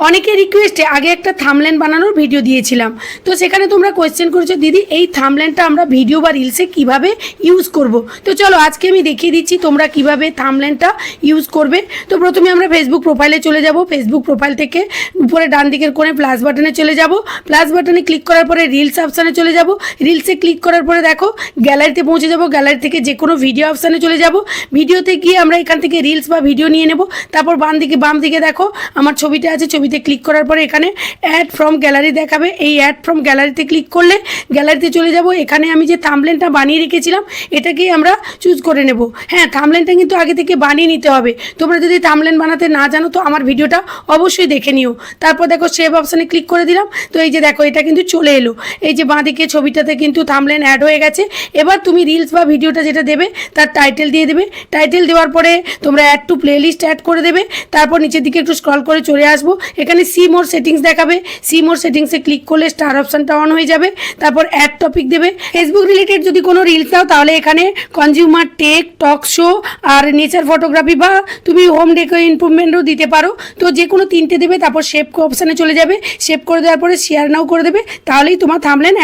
অনেকের রিকোয়েস্টে আগে একটা থাম্বনেল বানানোর ভিডিও দিয়েছিলাম। তো সেখানে তোমরা কোয়েশ্চেন করেছো দিদি এই থাম্বনেলটা আমরা ভিডিও বা রিলসে কিভাবে ইউজ করব। তো চলো আজকে আমি দেখিয়ে দিচ্ছি তোমরা কিভাবে থাম্বনেলটা ইউজ করবে। তো প্রথমে আমরা ফেসবুক প্রোফাইলে চলে যাব। ফেসবুক প্রোফাইল থেকে উপরে ডান দিকের কোণে প্লাস বাটনে চলে যাব। প্লাস বাটনে ক্লিক করার পরে রিলস অপশানে চলে যাব। রিলসে ক্লিক করার পরে দেখো গ্যালারিতে পৌঁছে যাব। গ্যালারি থেকে যে কোনো ভিডিও অপশানে চলে যাব। ভিডিওতে গিয়ে আমরা এখান থেকে রিলস বা ভিডিও নিয়ে নেব। তারপর বাম দিকে দেখো আমার ছবিটা আছে, ছবিতে ক্লিক করার পরে এখানে অ্যাড ফ্রম গ্যালারি দেখাবে। এই অ্যাড ফ্রম গ্যালারিতে ক্লিক করলে গ্যালারিতে চলে যাব। এখানে আমি যে থাম্বনেলটা বানিয়ে রেখেছিলাম এটাকেই আমরা চুজ করে নেব। হ্যাঁ, থাম্বনেলটা কিন্তু আগে থেকে বানিয়ে নিতে হবে। তোমরা যদি থাম্বনেল বানাতে না জানো তো আমার ভিডিওটা অবশ্যই দেখে নিও। তারপর দেখো সেভ অপশানে ক্লিক করে দিলাম। তো এই যে দেখো এটা কিন্তু চলে এলো। এই যে বাঁদিকে ছবিটাতে কিন্তু থাম্বনেল অ্যাড হয়ে গেছে। এবার তুমি রিলস বা ভিডিওটা যেটা দেবে তার টাইটেল দিয়ে দেবে। টাইটেল দেওয়ার পরে তোমরা অ্যাড টু প্লেলিস্ট অ্যাড করে দেবে। তারপর নিচের দিকে একটু স্ক্রল করে চলে আসবো। এখানে সি মোর সেটিংস দেখাবে। সি মোর সেটিংসে ক্লিক করলে স্টার অপশানটা অন হয়ে যাবে। তারপর অ্যাড টপিক দেবে। ফেসবুক রিলেটেড যদি কোনো রিলস দাও তাহলে এখানে কনজিউমার টেক, টক শো আর নেচার ফটোগ্রাফি বা তুমি হোম ডেকো ইমপ্রুভমেন্টও দিতে পারো। তো যে কোনো তিনটে দেবে। তারপর সেভ অপশানে চলে যাবে। সেভ করে দেওয়ার পরে শেয়ার নাও করে দেবে। তাহলেই তোমার থাম্বনেল